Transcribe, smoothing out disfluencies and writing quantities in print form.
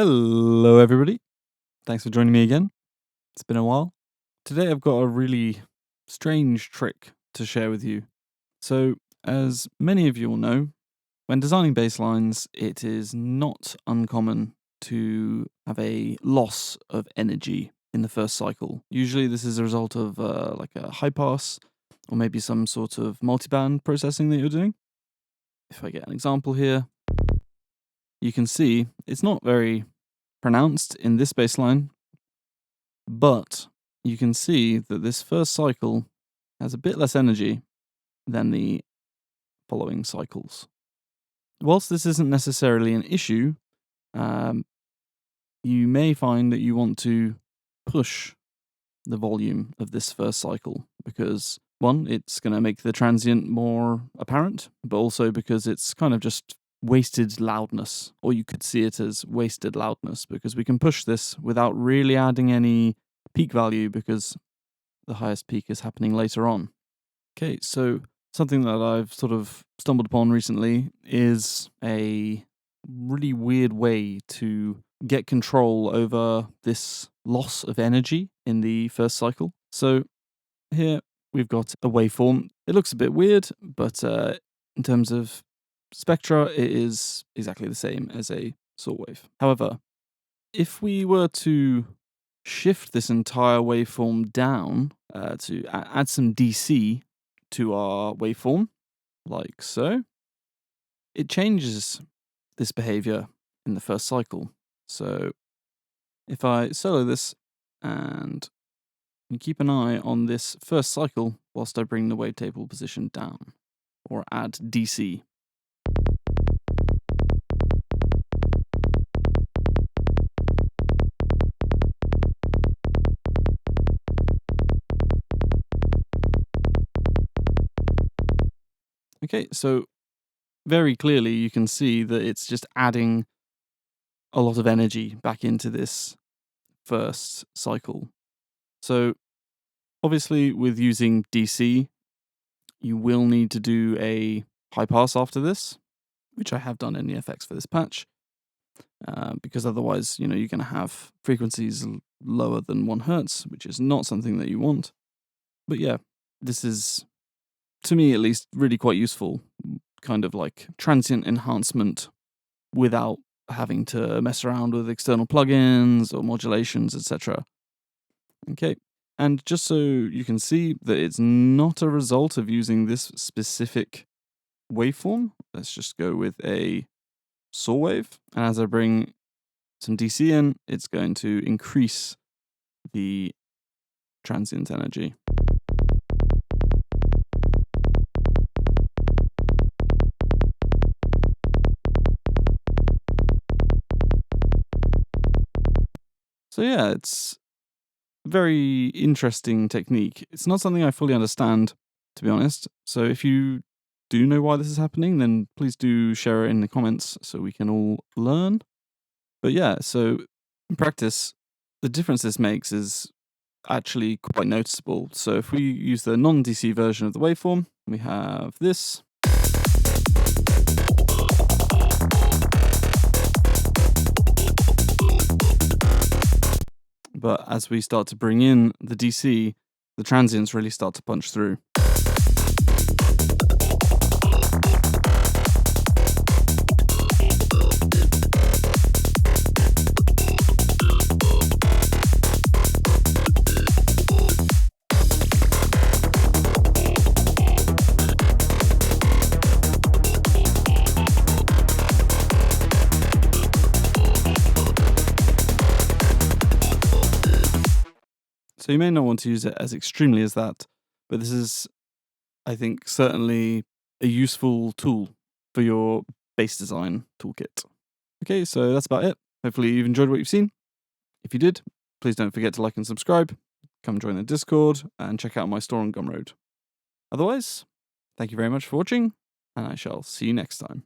Hello, everybody. Thanks for joining me again. It's been a while. Today, I've got a really strange trick to share with you. So, as many of you will know, when designing basslines, it is not uncommon to have a loss of energy in the first cycle. Usually, this is a result of like a high pass or maybe some sort of multiband processing that you're doing. If I get an example here, you can see it's not very pronounced in this bassline, but you can see that this first cycle has a bit less energy than the following cycles. Whilst this isn't necessarily an issue, you may find that you want to push the volume of this first cycle because, one, it's going to make the transient more apparent, but also because it's kind of just wasted loudness, or you could see it as wasted loudness because we can push this without really adding any peak value because the highest peak is happening later on. Okay, so something that I've sort of stumbled upon recently is a really weird way to get control over this loss of energy in the first cycle. So here we've got a waveform. It looks a bit weird, but in terms of spectra, it is exactly the same as a saw wave. However, if we were to shift this entire waveform down to add some DC to our waveform, like so, it changes this behavior in the first cycle. So if I solo this and you keep an eye on this first cycle whilst I bring the wavetable position down or add DC. Okay, so very clearly you can see that it's just adding a lot of energy back into this first cycle. So obviously with using DC, you will need to do a high pass after this, which I have done in the FX for this patch, because otherwise, you're going to have frequencies lower than 1 hertz, which is not something that you want. But yeah, this is, to me at least, really quite useful, kind of like transient enhancement without having to mess around with external plugins or modulations, etc. Okay, and just so you can see that it's not a result of using this specific waveform, let's just go with a saw wave. And as I bring some DC in, it's going to increase the transient energy. So yeah, it's a very interesting technique. It's not something I fully understand, to be honest. So if you do know why this is happening, then please do share it in the comments so we can all learn. But yeah, so in practice, the difference this makes is actually quite noticeable. So if we use the non-DC version of the waveform, we have this. But as we start to bring in the DC, the transients really start to punch through. So you may not want to use it as extremely as that, but this is, I think, certainly a useful tool for your bass design toolkit. Okay, so that's about it. Hopefully you've enjoyed what you've seen. If you did, please don't forget to like and subscribe, come join the Discord, and check out my store on Gumroad. Otherwise, thank you very much for watching, and I shall see you next time.